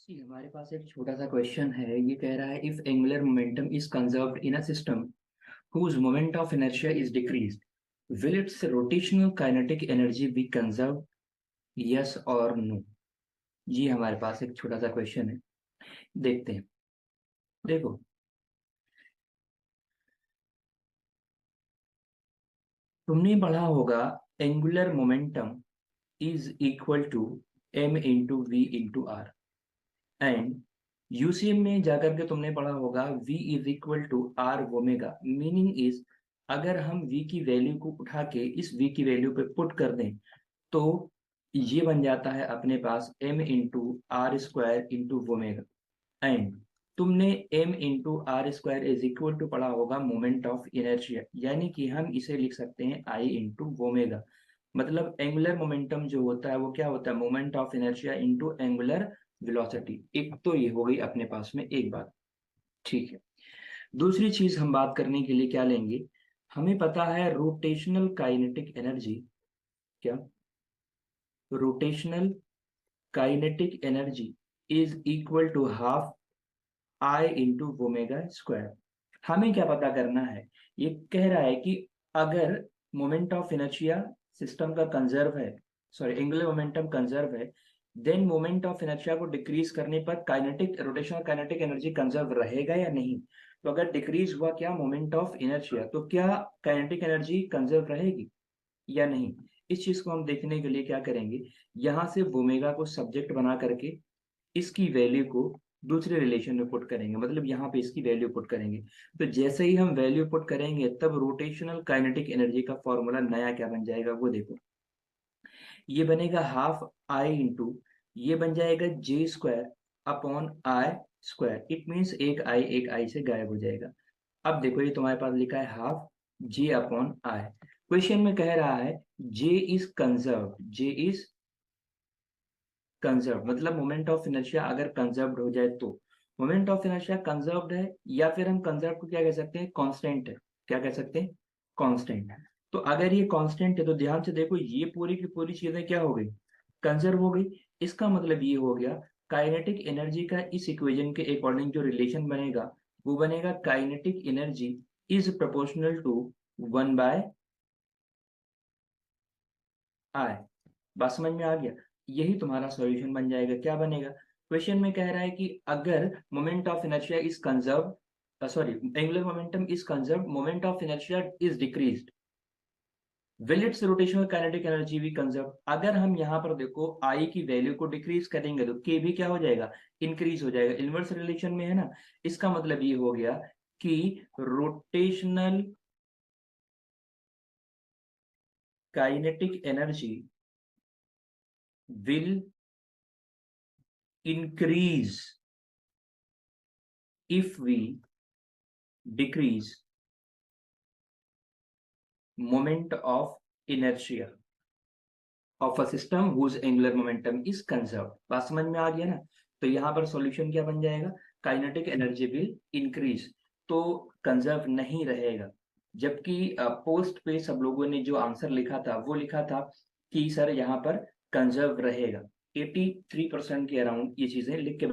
जी हमारे पास एक छोटा सा क्वेश्चन है। ये कह रहा है if angular momentum is conserved in a system whose moment of inertia is decreased, will its rotational kinetic energy be conserved? Yes or no? ये हमारे पास एक छोटा सा क्वेश्चन है। देखते हैं। देखो, तुमने पढ़ा होगा angular momentum is equal to m into v into r. And UCM में जाकर के तुमने पढ़ा होगा v is equal to r omega. Meaning is, अगर हम v की वैल्यू को उठा के इस v की वैल्यू पे पुट कर दें तो ये बन जाता है अपने पास m into r square into omega. And तुमने m into r square is equal to पढ़ा होगा मोमेंट ऑफ इनर्शिया, यानी कि हम इसे लिख सकते हैं I इंटू ओमेगा। मतलब एंगुलर मोमेंटम जो होता है वो क्या होता है, moment of inertia into angular velocity. एक तो ये हो गई अपने पास में एक बात। ठीक है, दूसरी चीज हम बात करने के लिए क्या लेंगे। हमें पता है रोटेशनल काइनेटिक एनर्जी। क्या? Rotational kinetic energy is equal to half I into omega square. हमें क्या पता करना है, ये कह रहा है कि अगर मोमेंट ऑफ इनर्शिया सिस्टम का कंजर्व है, सॉरी एंगुलर मोमेंटम कंजर्व है, देन मोमेंट ऑफ इनर्शिया को डिक्रीज करने पर kinetic rotational kinetic energy conserve रहेगा या नहीं। तो अगर डिक्रीज हुआ क्या मोमेंट ऑफ इनर्शिया, तो क्या काइनेटिक एनर्जी कंजर्व रहेगी या नहीं। इस चीज को हम देखने के लिए क्या करेंगे, यहां से ओमेगा को सब्जेक्ट बना करके इसकी वैल्यू को दूसरे रिलेशन में पुट करेंगे, मतलब यहाँ पे इसकी वैल्यू पुट करेंगे। तो जैसे ही हम वैल्यू पुट करेंगे तब रोटेशनल काइनेटिक एनर्जी का फॉर्मूला नया क्या बन जाएगा वो देखो। ये बनेगा हाफ आई इंटू, ये बन जाएगा J square upon I square. It means एक आई से गायब हो जाएगा। अब देखो ये तुम्हारे पास लिखा है half J upon I. Question में कह रहा है J is conserve, J is conserve मतलब मोमेंट ऑफ इनर्शिया अगर कंजर्व्ड हो जाए तो। मोमेंट ऑफ इनर्शिया कंजर्व्ड है, या फिर हम कंजर्व को क्या कह सकते हैं, कांस्टेंट है। क्या कह सकते हैं, कांस्टेंट। तो अगर ये कांस्टेंट है तो ध्यान से देखो ये पूरी की पूरी चीजें क्या हो गई, कंजर्व हो गई। इसका मतलब ये हो गया काइनेटिक एनर्जी का इस इक्वेशन के अकॉर्डिंग जो रिलेशन बनेगा वो बनेगा kinetic energy is proportional to 1/I। बात समझ में आ गया। यही तुम्हारा सॉल्यूशन बन जाएगा। क्या बनेगा, क्वेश्चन में कह रहा है कि अगर moment of inertia is conserve, sorry angular momentum is conserve, moment of inertia is decreased, will it's rotational kinetic energy भी कंजर्व। अगर हम यहाँ पर देखो आई की वैल्यू को डिक्रीज करेंगे तो के भी क्या हो जाएगा, इंक्रीज हो जाएगा। इनवर्स रिलेशन में है ना। इसका मतलब ये हो गया कि rotational kinetic energy will increase if we decrease moment of inertia of a system whose angular momentum is conserved। बात समझ में आ गया ना। तो यहाँ पर सॉल्यूशन क्या बन जाएगा, काइनेटिक एनर्जी विल इंक्रीज, तो कंजर्व नहीं रहेगा। जबकि पोस्ट पे सब लोगों ने जो आंसर लिखा था वो लिखा था कि सर यहाँ पर कंजर्व रहेगा। 83% के अराउंड ये चीजें लिख के